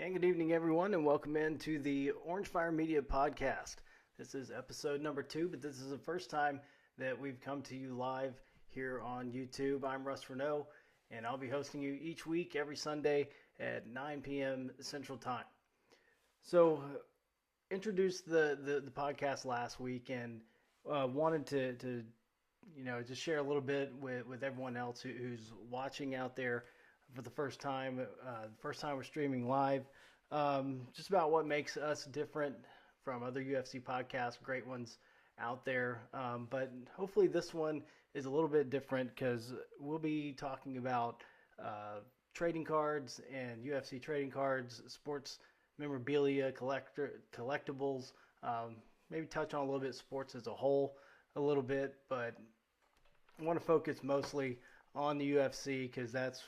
And good evening, everyone, and welcome into the Orange Fire Media Podcast. This is episode number 2, but this is the first time that we've come to you live here on YouTube. I'm Russ Renault, and I'll be hosting you each week, every Sunday at 9 p.m. Central Time. So, introduced the podcast last week, and wanted to just share a little bit with everyone else who's watching out there for the first time. First time we're streaming live. Just about what makes us different from other UFC podcasts, great ones out there. But hopefully this one is a little bit different because we'll be talking about trading cards and UFC trading cards, sports memorabilia, collectibles, maybe touch on a little bit sports as a whole a little bit, but I want to focus mostly on the UFC because that's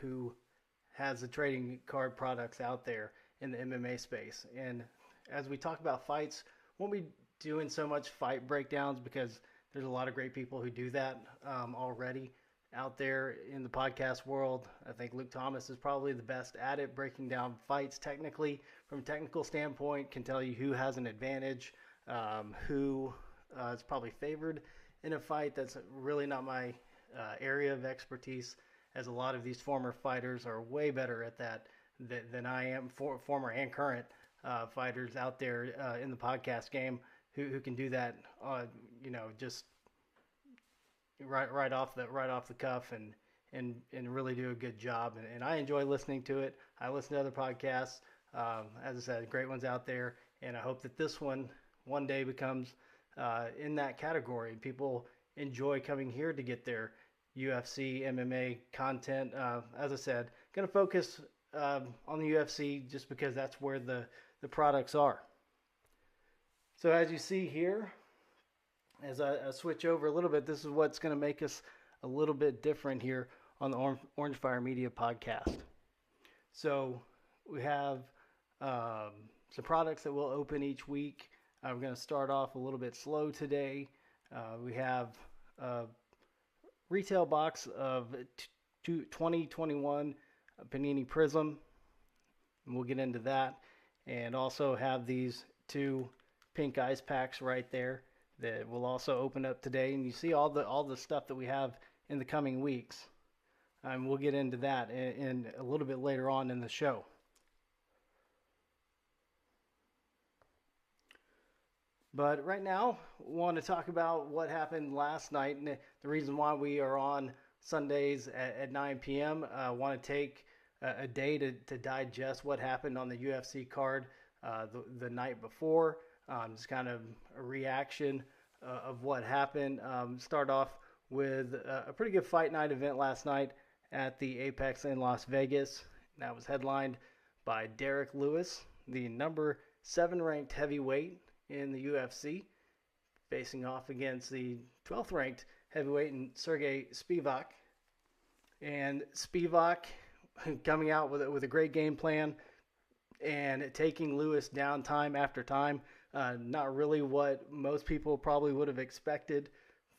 who has the trading card products out there in the MMA space. And as we talk about fights, won't be doing so much fight breakdowns because there's a lot of great people who do that already out there in the podcast world. I think Luke Thomas is probably the best at it, breaking down fights technically from a technical standpoint, can tell you who has an advantage, who is probably favored in a fight. That's really not my area of expertise, as a lot of these former fighters are way better at that than I am, former and current fighters out there in the podcast game who can do that, just right off the cuff and really do a good job. And I enjoy listening to it. I listen to other podcasts, as I said, great ones out there, and I hope that this one day becomes in that category. People enjoy coming here to get their UFC, MMA content. As I said, going to focus on the UFC just because that's where the products are. So as you see here, as I switch over a little bit, this is what's going to make us a little bit different here on the Orange Fire Media Podcast. So we have some products that we'll open each week. We're going to start off a little bit slow today. We have a retail box of 2021 Panini Prism, and we'll get into that. And also have these 2 pink ice packs right there that will also open up today. And you see all the stuff that we have in the coming weeks. We'll get into that in a little bit later on in the show. But right now, we want to talk about what happened last night, and the reason why we are on Sundays at 9 p.m. I want to take a day to digest what happened on the UFC card the night before. Just kind of a reaction of what happened. Start off with a pretty good fight night event last night at the Apex in Las Vegas. That was headlined by Derek Lewis, the number 7 ranked heavyweight in the UFC, facing off against the 12th ranked heavyweight in Sergey Spivac. And Spivac coming out with a great game plan and taking Lewis down time after time. Not really what most people probably would have expected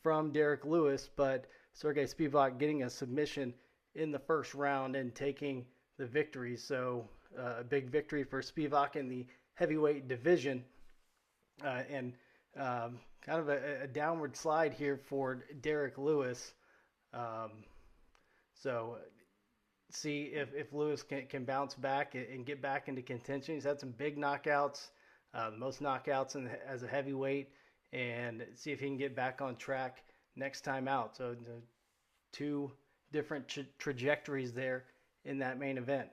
from Derek Lewis, but Sergey Spivac getting a submission in the first round and taking the victory. So a big victory for Spivac in the heavyweight division. And kind of a downward slide here for Derek Lewis. So see if Lewis can bounce back and get back into contention. He's had some big knockouts, the most knockouts as a heavyweight, and see if he can get back on track next time out. So the 2 different trajectories there in that main event.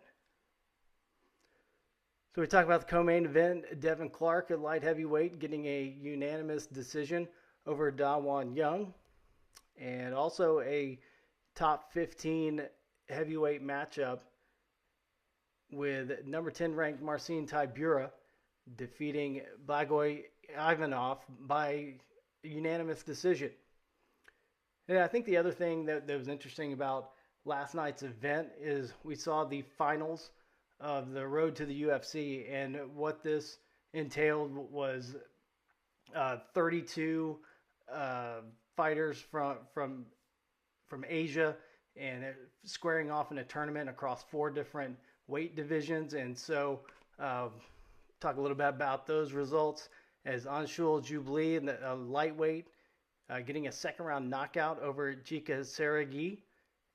So we talk about the co-main event, Devin Clark at light heavyweight getting a unanimous decision over Dawan Young, and also a top 15 heavyweight matchup with number 10 ranked Marcin Tybura defeating Blagoy Ivanov by unanimous decision. And I think the other thing that was interesting about last night's event is we saw the finals of the road to the UFC, and what this entailed was 32 fighters from Asia, and squaring off in a tournament across 4 different weight divisions. And so talk a little bit about those results as Anshul Jubilee in the lightweight getting a second round knockout over Jika Saragi.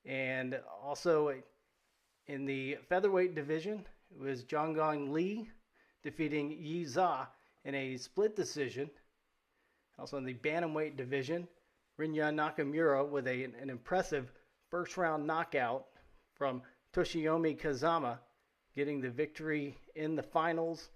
And also in the featherweight division, it was Zhonggong Li defeating Yi Za in a split decision. Also in the bantamweight division, Rinya Nakamura with an impressive first round knockout from Toshiyomi Kazama, getting the victory in the finals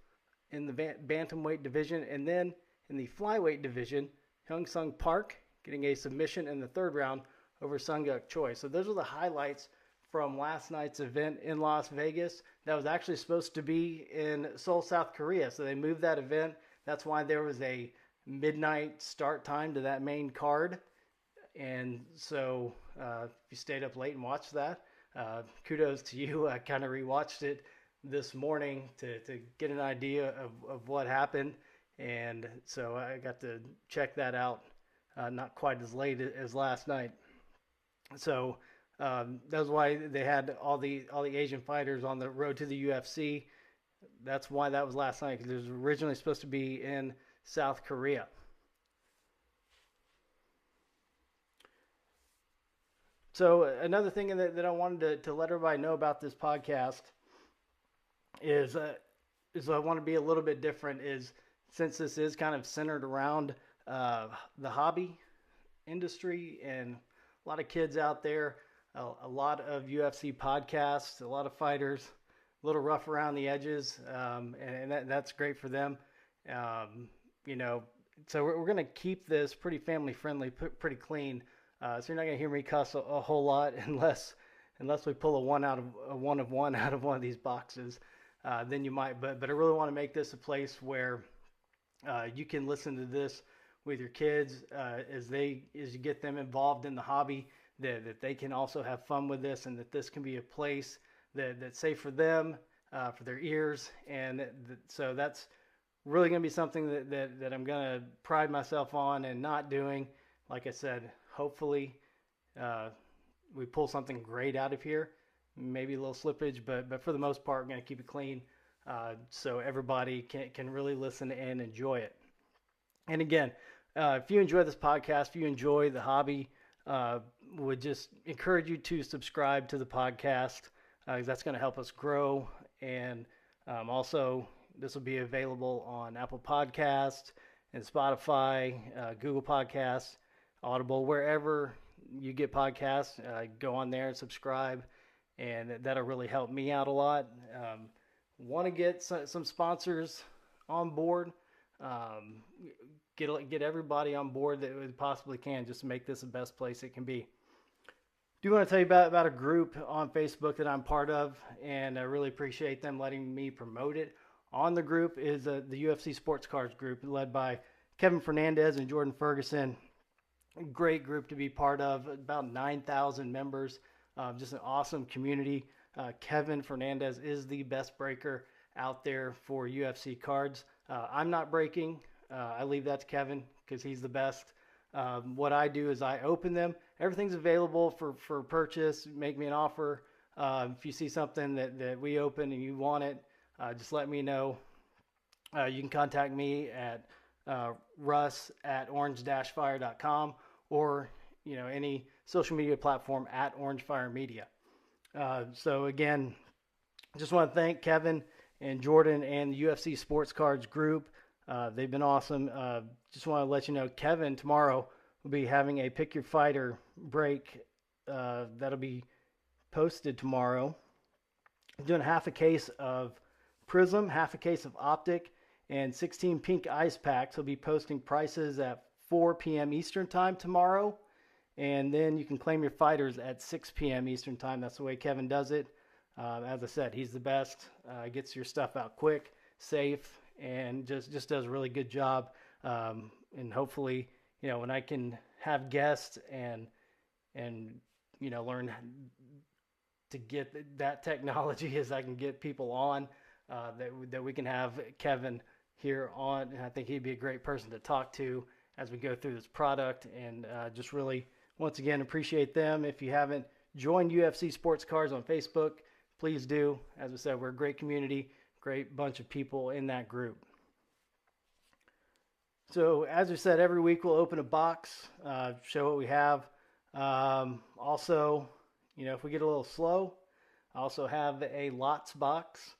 in the bantamweight division. And then in the flyweight division, Hyung Sung Park getting a submission in the third round over Sunguk Choi. So those are the highlights from last night's event in Las Vegas. That was actually supposed to be in Seoul, South Korea. So they moved that event. That's why there was a midnight start time to that main card. And so if you stayed up late and watched that, kudos to you. I kind of rewatched it this morning to get an idea of what happened. And so I got to check that out not quite as late as last night. So that's why they had all the Asian fighters on the road to the UFC. That's why that was last night, because it was originally supposed to be in South Korea. So another thing that I wanted to let everybody know about this podcast is I want to be a little bit different. Is since this is kind of centered around the hobby industry and a lot of kids out there, a lot of UFC podcasts, a lot of fighters, a little rough around the edges, and that's great for them. So we're going to keep this pretty family friendly, pretty clean. So you're not going to hear me cuss a whole lot unless we pull a one out of one of these boxes. Then you might. But I really want to make this a place where you can listen to this with your kids as you get them involved in the hobby. That they can also have fun with this, and that this can be a place that's safe for them, for their ears, and so that's really going to be something that I'm going to pride myself on and not doing. Like I said, hopefully we pull something great out of here. Maybe a little slippage, but for the most part, we're going to keep it clean so everybody can really listen and enjoy it. And again, if you enjoy this podcast, if you enjoy the hobby, would just encourage you to subscribe to the podcast because that's going to help us grow. And also, this will be available on Apple Podcasts and Spotify, Google Podcasts, Audible, wherever you get podcasts. Go on there and subscribe, and that'll really help me out a lot. Want to get some sponsors on board. Get everybody on board that we possibly can, just to make this the best place it can be. Do want to tell you about a group on Facebook that I'm part of, and I really appreciate them letting me promote it. On the group is the UFC Sports Cards group, led by Kevin Fernandez and Jordan Ferguson. A great group to be part of, about 9,000 members, just an awesome community. Kevin Fernandez is the best breaker out there for UFC cards. I'm not breaking. I leave that to Kevin because he's the best. What I do is I open them. Everything's available for purchase. Make me an offer. If you see something that we open and you want it, just let me know. You can contact me at russ@orange-fire.com or any social media platform at @orangefiremedia. So again, just want to thank Kevin and Jordan and the UFC Sports Cards group. They've been awesome. Just want to let you know, Kevin tomorrow will be having a Pick Your Fighter break that'll be posted tomorrow. I'm doing half a case of Prism, half a case of Optic, and 16 pink ice packs. He'll be posting prices at 4 p.m. Eastern time tomorrow, and then you can claim your fighters at 6 p.m. Eastern time. That's the way Kevin does it. As I said, he's the best. Gets your stuff out quick, safe, and just does a really good job. And hopefully, when I can have guests and learn to get that technology as I can get people on, that we can have Kevin here on. And I think he'd be a great person to talk to as we go through this product, and just really, once again, appreciate them. If you haven't joined UFC Sports Cards on Facebook, please do. As I said, we're a great community, great bunch of people in that group. So as I said, every week we'll open a box, show what we have. Also, if we get a little slow, I also have a lots box.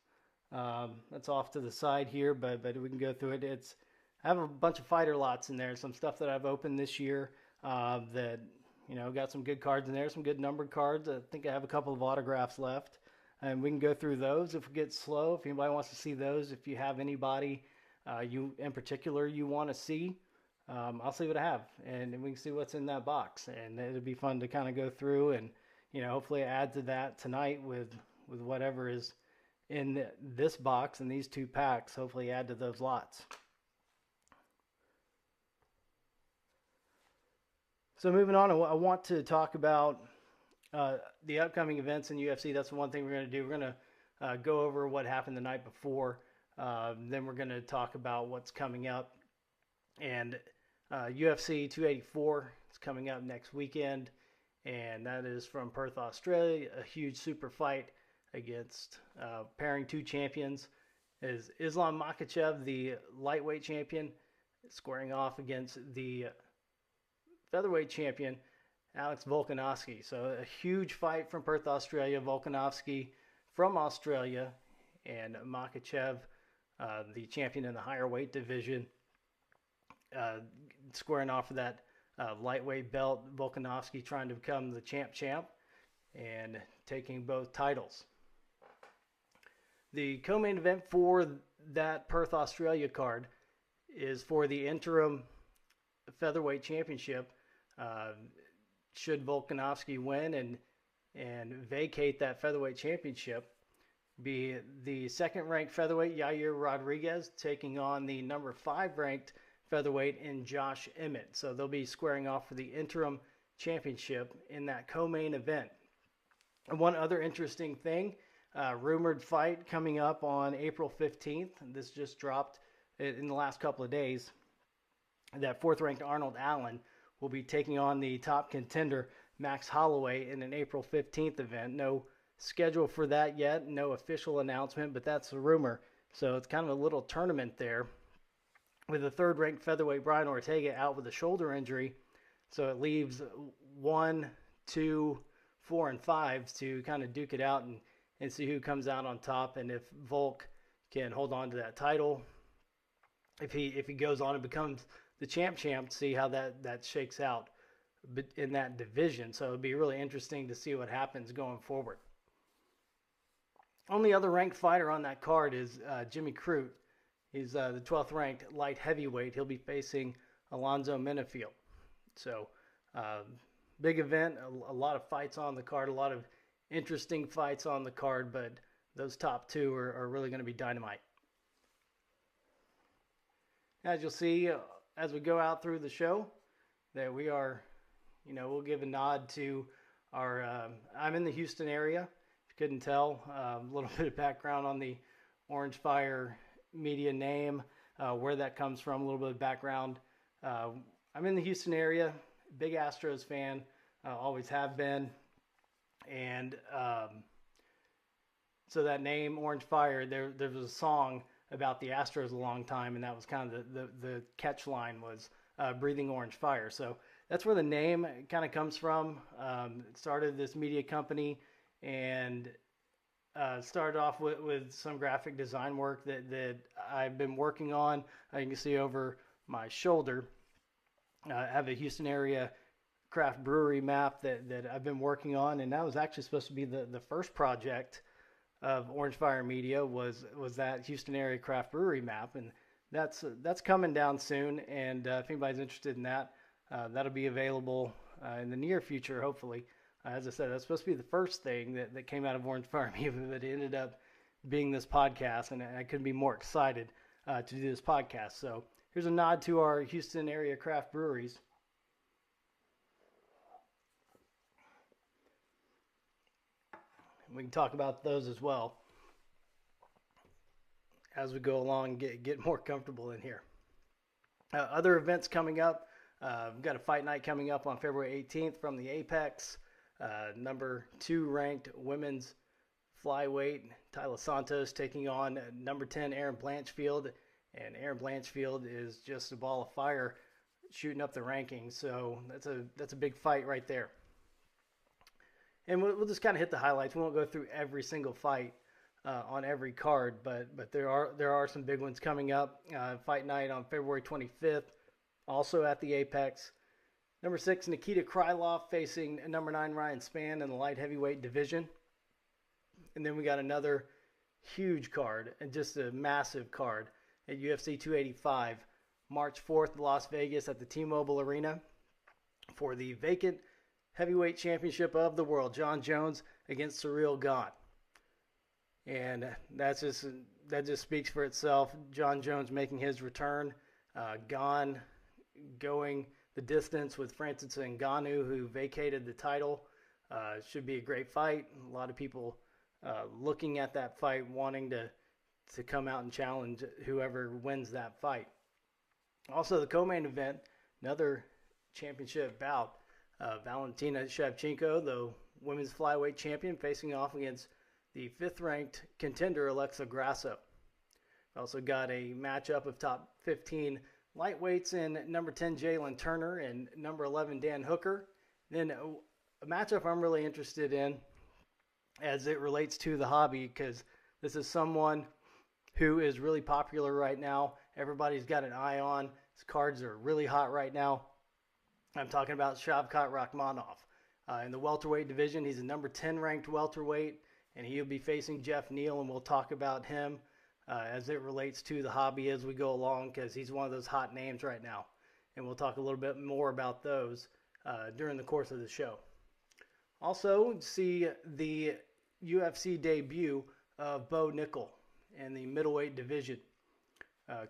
That's off to the side here, but we can go through it. I have a bunch of fighter lots in there, some stuff that I've opened this year that, got some good cards in there, some good numbered cards. I think I have a couple of autographs left, and we can go through those if we get slow. If anybody wants to see those, if you have anybody you in particular you want to see, I'll see what I have, and we can see what's in that box, and it'll be fun to kind of go through and hopefully add to that tonight with whatever is in this box and these 2 packs. Hopefully add to those lots. So moving on, I want to talk about the upcoming events in UFC. That's the one thing we're going to do. We're going to go over what happened the night before. Then we're going to talk about what's coming up. And UFC 284 is coming up next weekend. And that is from Perth, Australia. A huge super fight against pairing 2 champions. Is Islam Makhachev, the lightweight champion, squaring off against the featherweight champion, Alex Volkanovski. So a huge fight from Perth, Australia. Volkanovski from Australia, and Makhachev, the champion in the higher weight division, squaring off of that lightweight belt. Volkanovski trying to become the champ and taking both titles. The co-main event for that Perth, Australia card is for the interim featherweight championship. Should Volkanovski win and vacate that featherweight championship, be the second-ranked featherweight Yair Rodriguez taking on the number 5 ranked featherweight in Josh Emmett. So they'll be squaring off for the interim championship in that co-main event. And one other interesting thing, rumored fight coming up on April 15th. This just dropped in the last couple of days. That 4th-ranked Arnold Allen will be taking on the top contender Max Holloway in an April 15th event. No schedule for that yet, no official announcement, but that's a rumor. So it's kind of a little tournament there with the 3rd-ranked featherweight Brian Ortega out with a shoulder injury. So it leaves 1, 2, 4, and 5 to kind of duke it out and see who comes out on top, and if Volk can hold on to that title. If he goes on and becomes the champ, see how that shakes out in that division. So it'd be really interesting to see what happens going forward. Only other ranked fighter on that card is Jimmy Crute. He's the 12th ranked light heavyweight. He'll be facing Alonzo Menifield. So big event, a lot of fights on the card, a lot of interesting fights on the card, but those top 2 are really going to be dynamite. As you'll see, as we go out through the show, that we are, we'll give a nod to our, I'm in the Houston area. If you couldn't tell, a little bit of background on the Orange Fire Media name, where that comes from, a little bit of background. I'm in the Houston area, big Astros fan, always have been. And so that name, Orange Fire, there was a song about the Astros a long time, and that was kind of the catch line was Breathing Orange Fire. So that's where the name kind of comes from. It started this media company and started off with some graphic design work that I've been working on. You can see over my shoulder. I have a Houston area craft brewery map that I've been working on, and that was actually supposed to be the first project of Orange Fire Media was that Houston area craft brewery map, and that's coming down soon. And if anybody's interested in that, that'll be available in the near future, hopefully. As I said, that's supposed to be the first thing that came out of Orange Fire Media, but it ended up being this podcast, and I couldn't be more excited to do this podcast. So here's a nod to our Houston area craft breweries. We can talk about those as well as we go along and get more comfortable in here. Other events coming up. We've got a fight night coming up on February 18th from the Apex. Number 2 ranked women's flyweight, Tyler Santos taking on number 10 Aaron Blanchfield, and Aaron Blanchfield is just a ball of fire shooting up the rankings, so that's a big fight right there. And we'll just kind of hit the highlights. We won't go through every single fight on every card, but there are some big ones coming up. Fight night on February 25th, also at the Apex. Number 6, Nikita Krylov facing number 9 Ryan Spann in the light heavyweight division. And then we got another huge card, and just a massive card, at UFC 285, March 4th, Las Vegas at the T-Mobile Arena for the vacant heavyweight championship of the world. John Jones against Ciryl Gane. And that just speaks for itself. John Jones making his return. Gane going the distance with Francis Ngannou, who vacated the title. Should be a great fight. A lot of people looking at that fight, wanting to come out and challenge whoever wins that fight. Also, the co-main event, another championship bout. Valentina Shevchenko, the women's flyweight champion, facing off against the 5th-ranked contender Alexa Grasso. Also got a matchup of top 15 lightweights in number 10 Jalen Turner and number 11 Dan Hooker. Then a matchup I'm really interested in as it relates to the hobby, because this is someone who is really popular right now. Everybody's got an eye on. His cards are really hot right now. I'm talking about Shavkat Rakhmonov. In the welterweight division, he's a number 10 ranked welterweight, and he'll be facing Jeff Neal, and we'll talk about him as it relates to the hobby as we go along, because he's one of those hot names right now. And we'll talk a little bit more about those during the course of the show. Also, see the UFC debut of Bo Nickel in the middleweight division.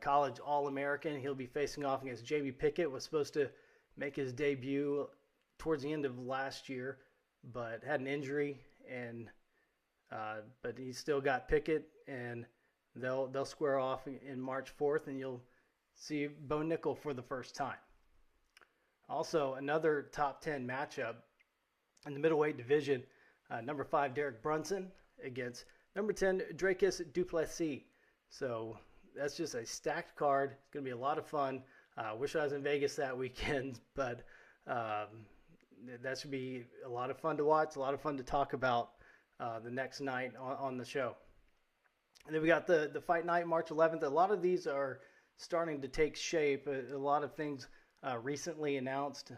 College All-American. He'll be facing off against J.B. Pickett. Was supposed to make his debut towards the end of last year, but had an injury, and but he still got Pickett, and they'll square off in March 4th, and you'll see Bo Nickel for the first time. Also, another top 10 matchup in the middleweight division, number 5 Derek Brunson against number 10 Dracus Duplessis. So that's just a stacked card. It's going to be a lot of fun. Wish I was in Vegas that weekend, but that should be a lot of fun to watch, a lot of fun to talk about the next night on the show. And then we got the fight night, March 11th. A lot of these are starting to take shape. A lot of things recently announced.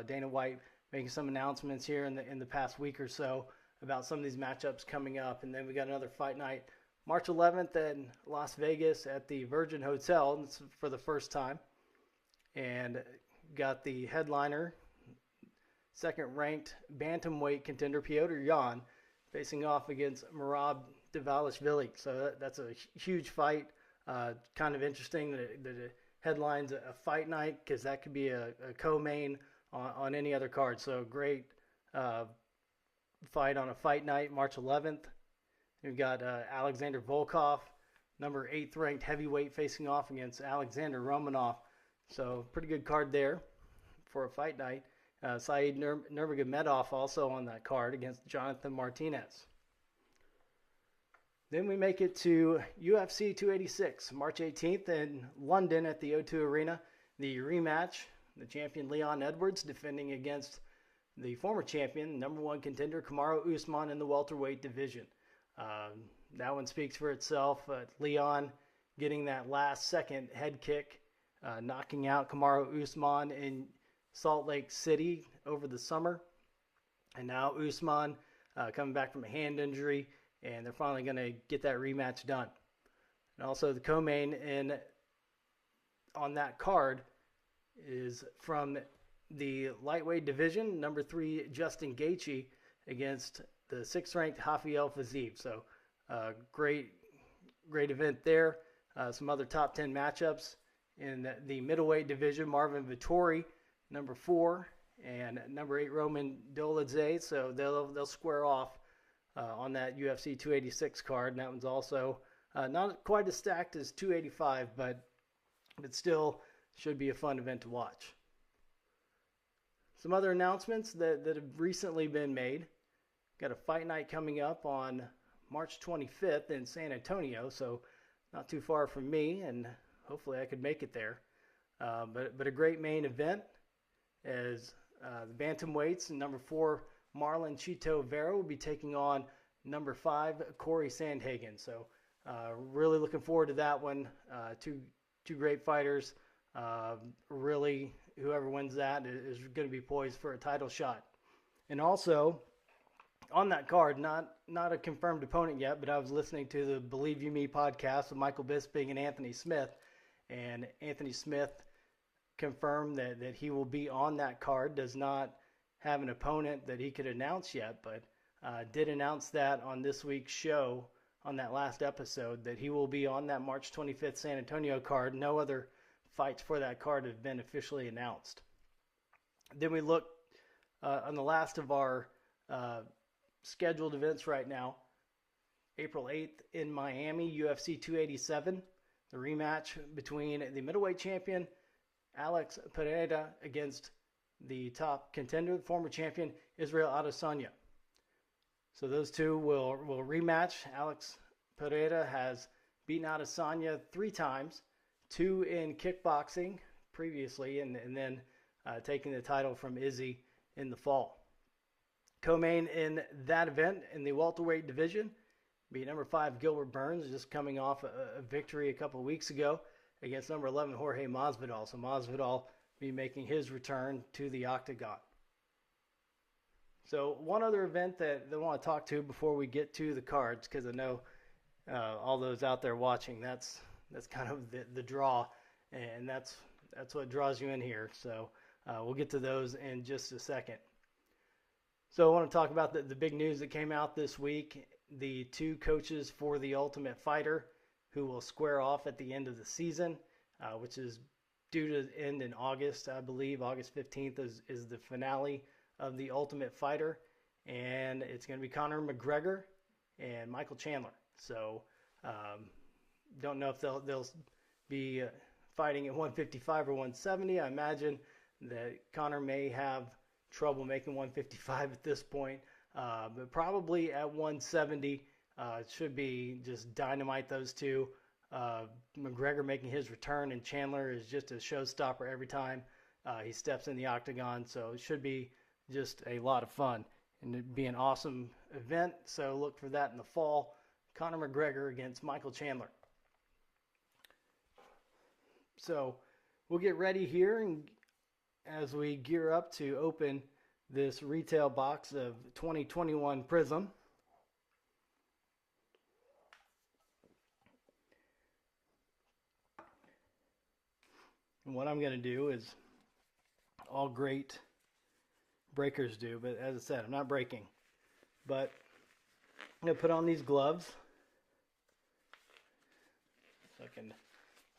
Dana White making some announcements here in the past week or so about some of these matchups coming up. And then we got another fight night, March 11th in Las Vegas at the Virgin Hotel. This is for the first time. And got the headliner, second-ranked bantamweight contender Piotr Yan facing off against Merab Dvalishvili. So that's a huge fight. Kind of interesting that the headline's a fight night, because that could be a co-main on any other card. So great fight on a fight night, March 11th. We've got Alexander Volkov, number 8th-ranked heavyweight, facing off against Alexander Romanov. So pretty good card there for a fight night. Saeed Nurmagomedov also on that card against Jonathan Martinez. Then we make it to UFC 286, March 18th in London at the O2 Arena. The rematch, the champion Leon Edwards defending against the former champion, number 1 contender Kamaru Usman in the welterweight division. That one speaks for itself. Leon getting that last-second head kick, knocking out Kamaru Usman in Salt Lake City over the summer. And now Usman coming back from a hand injury, and they're finally going to get that rematch done. And also the co-main on that card is from the lightweight division, number 3 Justin Gaethje against the 6th-ranked Rafael Fiziev. So great event there. Some other top 10 matchups in the middleweight division, Marvin Vettori, number 4, and number 8 Roman Dolidze. So they'll square off on that UFC 286 card. And that one's also not quite as stacked as 285, but still should be a fun event to watch. Some other announcements that have recently been made. Got a fight night coming up on March 25th in San Antonio, so not too far from me, and hopefully I could make it there. But a great main event as the bantamweights, number 4 Marlon Chito Vera will be taking on number 5 Corey Sandhagen. So really looking forward to that one. Two great fighters. Really, whoever wins that is going to be poised for a title shot. And also, on that card, not a confirmed opponent yet, but I was listening to the Believe You Me podcast with Michael Bisping and Anthony Smith, and Anthony Smith confirmed that he will be on that card. Does not have an opponent that he could announce yet, but did announce that on this week's show, on that last episode, that he will be on that March 25th San Antonio card. No other fights for that card have been officially announced. Then we look on the last of our scheduled events right now. April 8th in Miami, UFC 287, the rematch between the middleweight champion Alex Pereira against the top contender, former champion Israel Adesanya. So those two will rematch. Alex Pereira has beaten Adesanya 3 times, 2 in kickboxing previously, and then taking the title from Izzy in the fall. Co-main in that event in the welterweight division be number 5 Gilbert Burns, just coming off a victory a couple of weeks ago against number 11 Jorge Masvidal. So Masvidal be making his return to the octagon. So one other event that I want to talk to before we get to the cards, because I know all those out there watching, that's kind of the draw, and that's what draws you in here. So we'll get to those in just a second. So I want to talk about the big news that came out this week. The 2 coaches for the Ultimate Fighter who will square off at the end of the season, which is due to end in August, I believe. August 15th is the finale of the Ultimate Fighter, and it's going to be Conor McGregor and Michael Chandler. So don't know if they'll be fighting at 155 or 170. I imagine that Conor may have trouble making 155 at this point, but probably at 170 it should be just dynamite, those two. McGregor making his return, and Chandler is just a showstopper every time he steps in the octagon, so it should be just a lot of fun, and it'd be an awesome event. So look for that in the fall. Conor McGregor against Michael Chandler. So we'll get ready here, and as we gear up to open this retail box of 2021 Prism. And what I'm going to do is all great breakers do, but as I said, I'm not breaking. But I'm going to put on these gloves so I can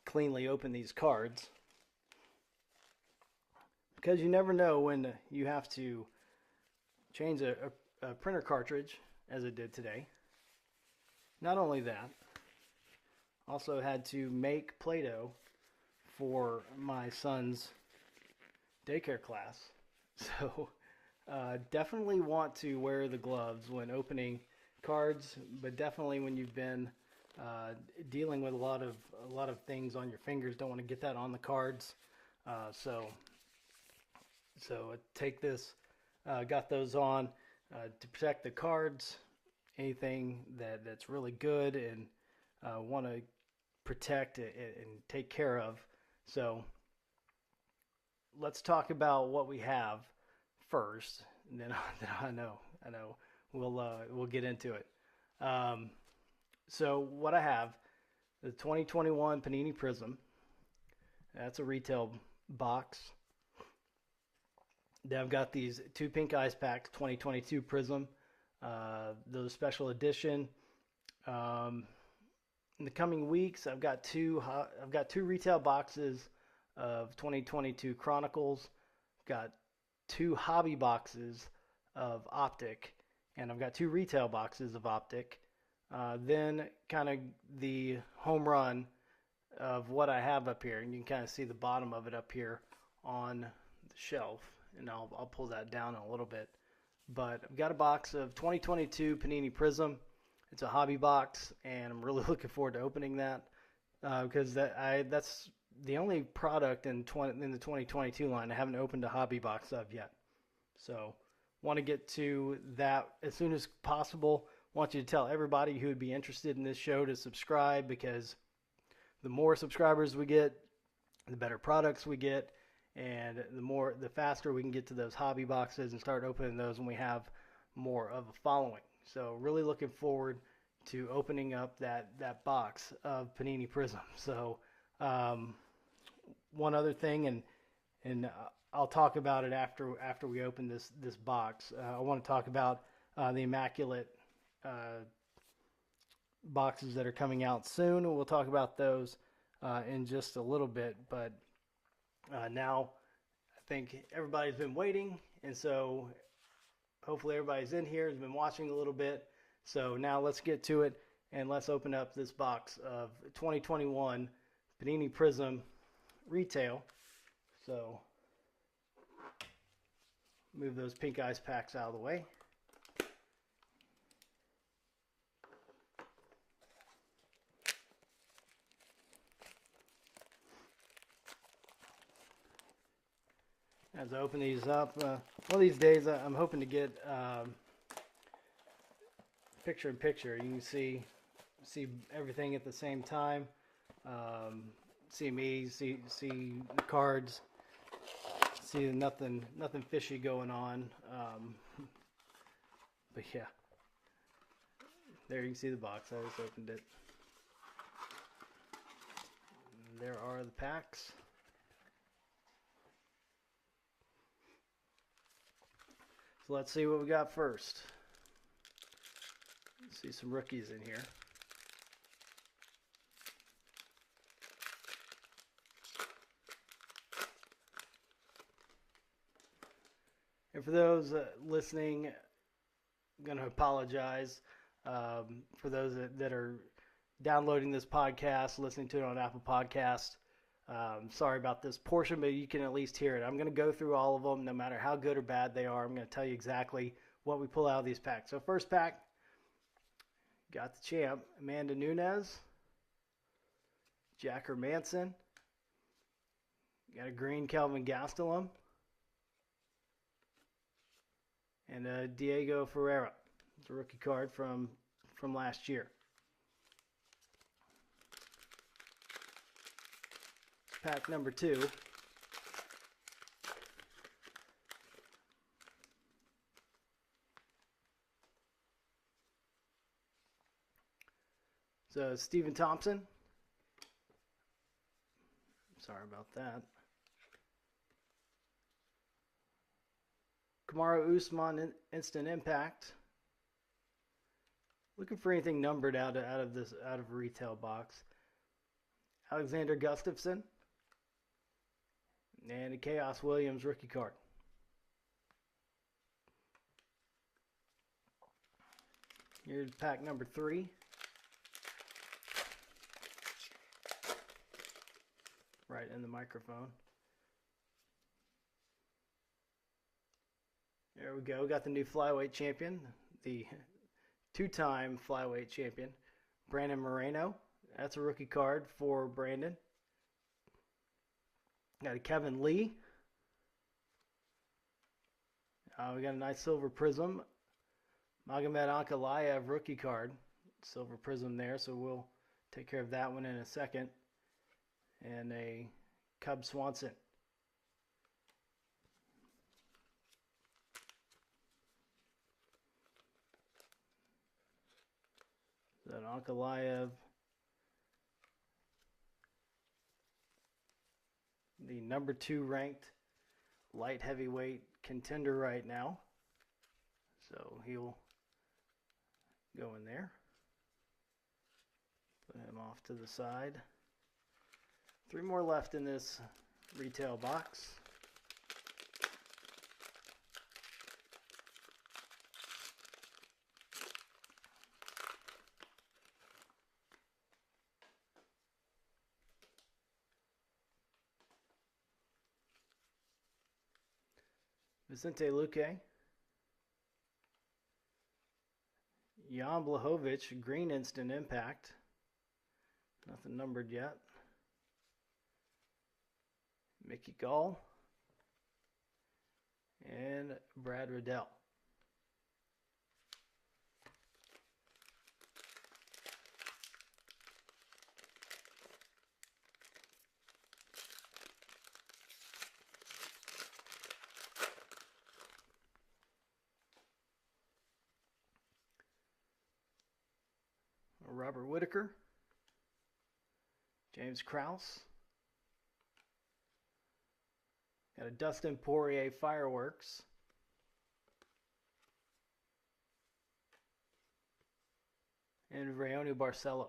cleanly open these cards, because you never know when you have to change a printer cartridge, as it did today. Not only that, also had to make Play-Doh for my son's daycare class. So definitely want to wear the gloves when opening cards, but definitely when you've been dealing with a lot of things on your fingers, don't want to get that on the cards. So take this, got those on to protect the cards, anything that's really good and want to protect and take care of. So let's talk about what we have first, and then I know we'll get into it. So what I have, the 2021 Panini Prism. That's a retail box. Then I've got these 2 pink ice packs, 2022 Prism, those special edition. In the coming weeks, I've got two retail boxes of 2022 Chronicles. I've got 2 hobby boxes of Optic, and I've got 2 retail boxes of Optic. Then kind of the home run of what I have up here, and you can kind of see the bottom of it up here on the shelf, and I'll pull that down a little bit. But I've got a box of 2022 Panini Prism. It's a hobby box, and I'm really looking forward to opening that because that's the only product in the 2022 line I haven't opened a hobby box of yet. So want to get to that as soon as possible. Want you to tell everybody who would be interested in this show to subscribe, because the more subscribers we get, the better products we get, and the faster we can get to those hobby boxes and start opening those when we have more of a following. So really looking forward to opening up that box of Panini Prism. So one other thing, and I'll talk about it after we open this box. I want to talk about the Immaculate boxes that are coming out soon. We'll talk about those in just a little bit, but now I think everybody's been waiting, and so hopefully everybody's in here, has been watching a little bit. So now let's get to it, and let's open up this box of 2021 Panini Prism Retail. So move those pink ice packs out of the way. As I open these up, one of these days I'm hoping to get picture in picture. You can see everything at the same time. See me, see the cards. See nothing fishy going on. But yeah, there you can see the box. I just opened it. And there are the packs. So let's see what we got first. See some rookies in here. And for those listening, I'm going to apologize for those that are downloading this podcast, listening to it on Apple Podcasts. Sorry about this portion, but you can at least hear it. I'm going to go through all of them, no matter how good or bad they are. I'm going to tell you exactly what we pull out of these packs. So first pack, got the champ, Amanda Nunes, Jacker Manson, got a green Kelvin Gastelum, and Diego Ferreira. It's a rookie card from last year. Pack number 2. So Stephen Thompson. Sorry about that. Kamaru Usman Instant Impact. Looking for anything numbered out of a retail box. Alexander Gustafsson. And a Chaos Williams rookie card. Here's pack number 3. Right in the microphone. There we go. We got the new flyweight champion, the 2-time flyweight champion, Brandon Moreno. That's a rookie card for Brandon. Got a Kevin Lee. We got a nice silver prism. Magomed Ankalaev rookie card. Silver prism there, so we'll take care of that one in a second. And a Cub Swanson. That Ankalaev. The number 2 ranked light heavyweight contender right now. So he'll go in there. Put him off to the side. 3 more left in this retail box. Vicente Luque, Jan Blachowicz, green instant impact. Nothing numbered yet. Mickey Gall. And Brad Riddell. Robert Whitaker, James Krause, got a Dustin Poirier Fireworks, and Raoni Barcelos.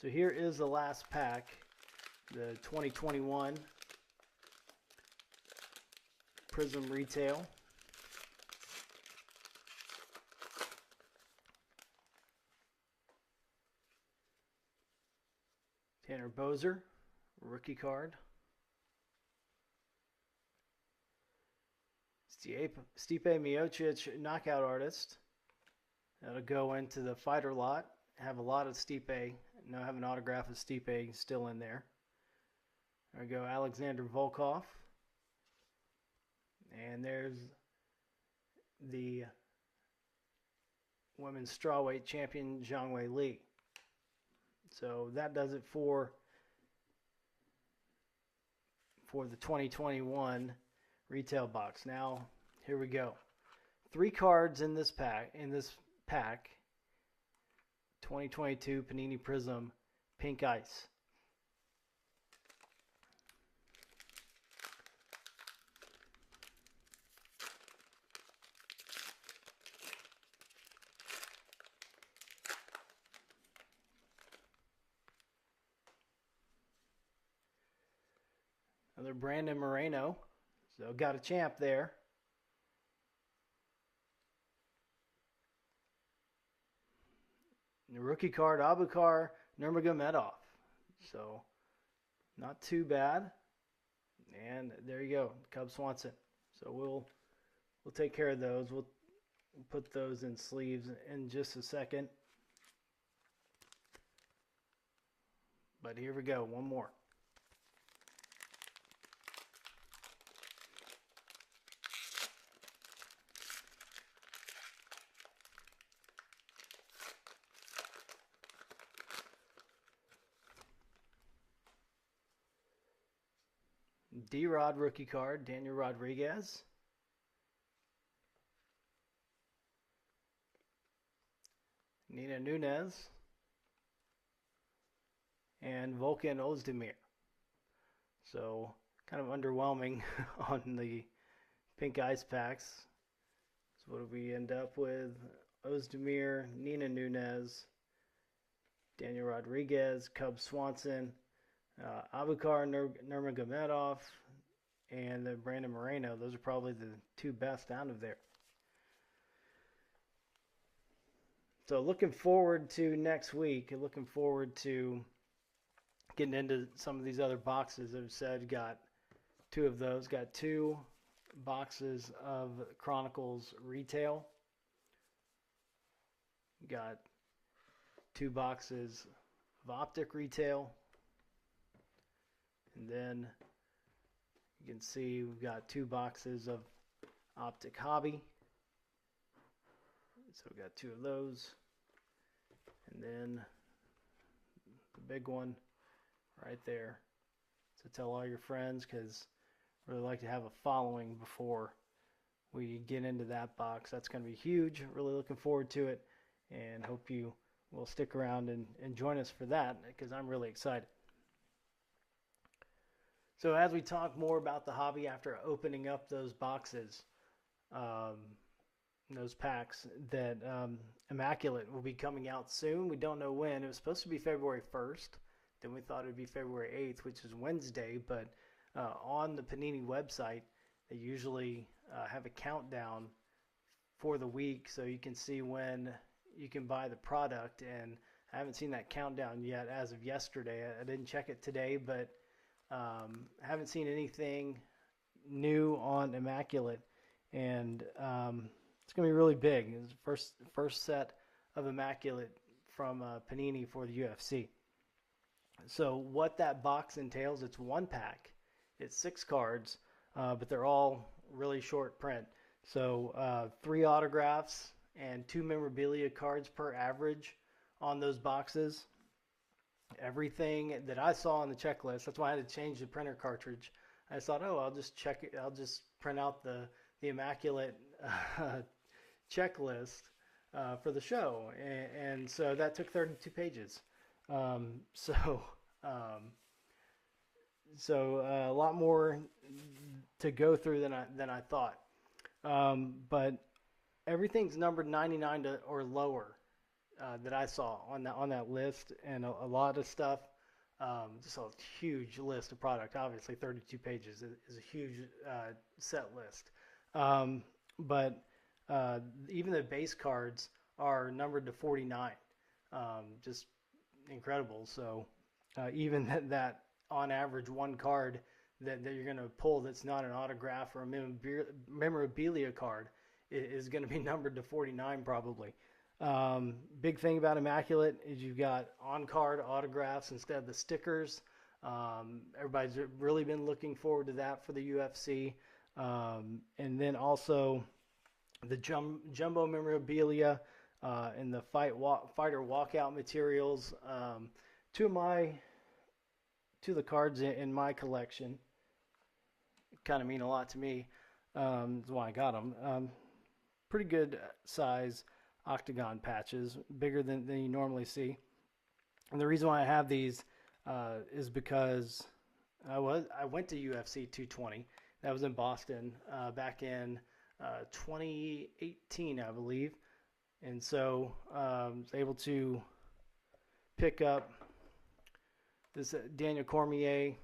So here is the last pack, the 2021 Prism Retail. Tanner Boser, rookie card. Stipe Miocic, knockout artist. That'll go into the fighter lot. Have a lot of Stipe. No, have an autograph of Stipe still in there. There we go, Alexander Volkov. And there's the women's strawweight champion, Zhang Wei Li. So that does it for the 2021 retail box. Now, here we go. 3 cards in this pack. 2022 Panini Prism Pink Ice. Another Brandon Moreno. So got a champ there. And the rookie card, Abubakar Nurmagomedov. So not too bad. And there you go, Cub Swanson. So we'll take care of those. We'll put those in sleeves in just a second. But here we go, one more. D-Rod rookie card, Daniel Rodriguez. Nina Nunes. And Volkan Ozdemir. So kind of underwhelming on the pink ice packs. So what do we end up with? Ozdemir, Nina Nunes, Daniel Rodriguez, Cub Swanson, Abubakar Nurmagomedov, and Brandon Moreno. Those are probably the 2 best out of there. So looking forward to next week. Looking forward to getting into some of these other boxes. I've said got 2 of those. Got 2 boxes of Chronicles Retail. Got 2 boxes of Optic Retail. And then you can see we've got 2 boxes of Optic Hobby. So we got 2 of those. And then the big one right there. So tell all your friends, because I really like to have a following before we get into that box. That's going to be huge. Really looking forward to it, and hope you will stick around and join us for that, because I'm really excited. So as we talk more about the hobby after opening up those boxes, those packs, that Immaculate will be coming out soon. We don't know when. It was supposed to be February 1st. Then we thought it would be February 8th, which is Wednesday. But on the Panini website, they usually have a countdown for the week, so you can see when you can buy the product. And I haven't seen that countdown yet as of yesterday. I didn't check it today, but I haven't seen anything new on Immaculate. And It's going to be really big. It's the first set of Immaculate from Panini for the UFC. So what that box entails, it's one pack. It's 6 cards, but they're all really short print. So 3 autographs and 2 memorabilia cards per average on those boxes. Everything that I saw on the checklist, that's why I had to change the printer cartridge. I thought, oh, I'll just check it. I'll just print out the Immaculate checklist for the show. And so that took 32 pages. So a lot more to go through than I thought. But everything's numbered 99 or lower that I saw on that list, and a lot of stuff. Just a huge list of product. Obviously, 32 pages is a huge set list. But even the base cards are numbered to 49. Just incredible. So even that on average one card that you're going to pull that's not an autograph or a memorabilia card is going to be numbered to 49 probably. Big thing about Immaculate is you've got on-card autographs instead of the stickers. Everybody's really been looking forward to that for the UFC. And then also the jumbo memorabilia and the fighter walkout materials. Two of the cards in my collection kind of mean a lot to me. That's why I got them. Pretty good size octagon patches, bigger than you normally see. And the reason why I have these is because I went to UFC 220. That was in Boston back in 2018, I believe. And so I was able to pick up this Daniel Cormier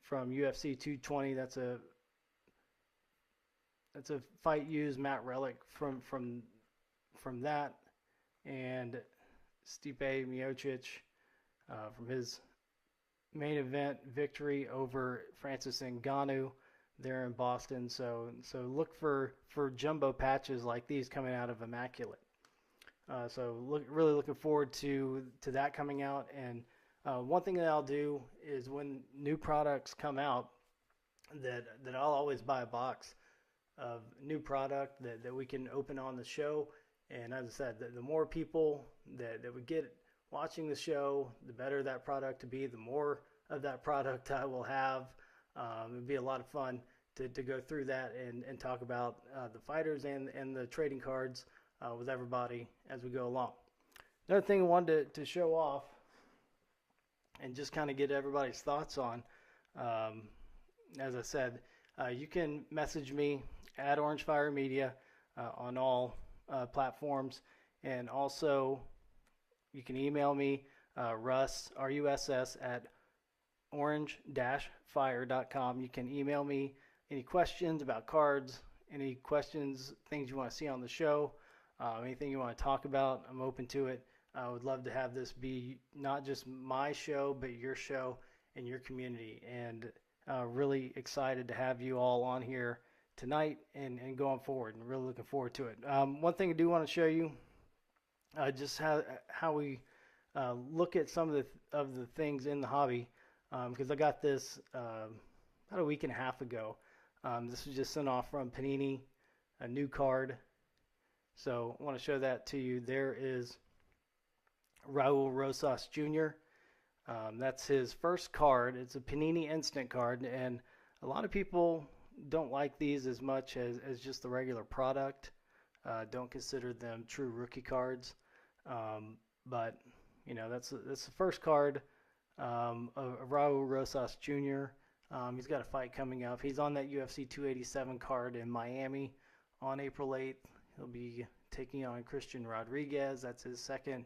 from UFC 220. That's a fight used Matt Relic from that, and Stipe Miocic from his main event victory over Francis Ngannou there in Boston. So look for jumbo patches like these coming out of Immaculate. Really looking forward to that coming out. And one thing that I'll do is when new products come out, that I'll always buy a box of new product that we can open on the show. And as I said, the more people that we get watching the show, the better that product to be, the more of that product I will have. It'd be a lot of fun to go through that and talk about the fighters and the trading cards with everybody as we go along. Another thing I wanted to show off and just kind of get everybody's thoughts on, as I said, you can message me at Orange Fire Media on all platforms, and also you can email me Russ RUSS at orange-fire.com. You can email me any questions about cards, any questions, things you want to see on the show, anything you want to talk about. I'm open to it. I would love to have this be not just my show, but your show and your community. And really excited to have you all on here tonight and going forward, and really looking forward to it. One thing I do want to show you, just how we look at some of the things in the hobby, because I got this about a week and a half ago. This was just sent off from Panini, a new card. So I want to show that to you. There is Raul Rosas Jr. That's his first card. It's a Panini Instant card, and a lot of people don't like these as much as just the regular product. Don't consider them true rookie cards. But you know, that's the first card of Raul Rosas Jr. He's got a fight coming up. He's on that UFC 287 card in Miami on April 8th. He'll be taking on Christian Rodriguez. That's his second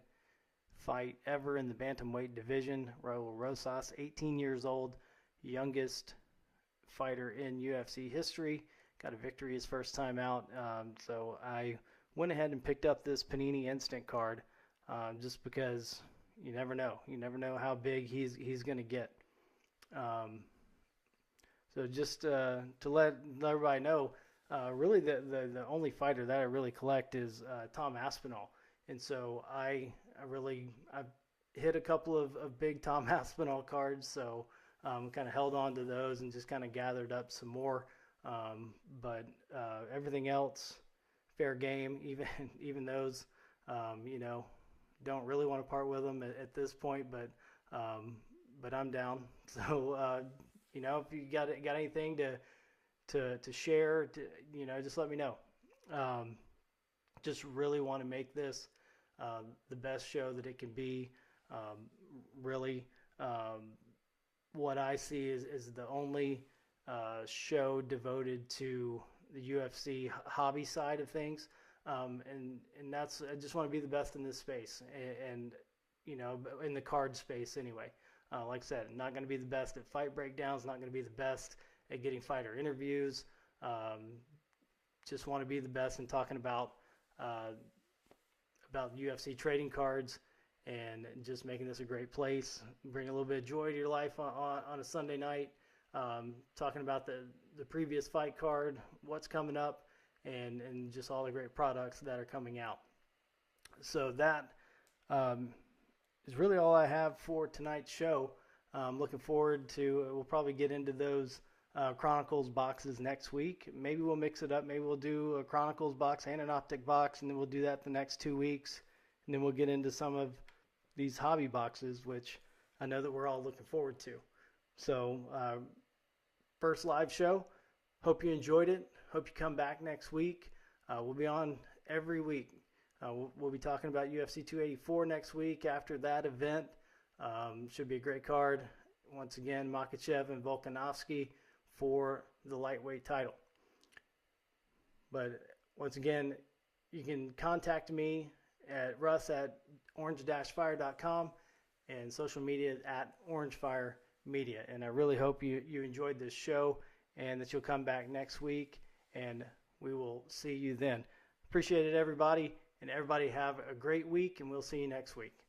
fight ever in the bantamweight division. Raul Rosas, 18 years old, youngest fighter in UFC history. Got a victory his first time out. So I went ahead and picked up this Panini Instant card just because you never know. You never know how big he's going to get. So just to let everybody know, really the only fighter that I really collect is Tom Aspinall. And so I've hit a couple of big Tom Aspinall cards, so kind of held on to those and just kind of gathered up some more. But everything else, fair game. Even those, you know, don't really want to part with them at this point, but I'm down. So you know, if you got anything to share, you know, just let me know. Um, just really want to make this the best show that it can be. Um, really, what I see is the only show devoted to the UFC hobby side of things, and that's I just want to be the best in this space, and you know, in the card space anyway. Like I said, not going to be the best at fight breakdowns, not going to be the best at getting fighter interviews. Um, just want to be the best in talking uh, about UFC trading cards and just making this a great place. Bring a little bit of joy to your life on a Sunday night. Talking about the previous fight card, what's coming up, and just all the great products that are coming out. So that um, is really all I have for tonight's show. Looking forward to, we'll probably get into those Chronicles boxes next week. Maybe we'll mix it up. Maybe we'll do a Chronicles box and an Optic box, and then we'll do that the next 2 weeks. And then we'll get into some of these hobby boxes, which I know that we're all looking forward to. So, first live show. Hope you enjoyed it. Hope you come back next week. We'll be on every week. We'll be talking about UFC 284 next week after that event. Should be a great card. Once again, Makhachev and Volkanovski for the lightweight title. But once again, you can contact me at russ@orange-fire.com and social media at orangefiremedia. And I really hope you enjoyed this show and that you'll come back next week, and we will see you then. Appreciate it, everybody, and everybody have a great week, and we'll see you next week.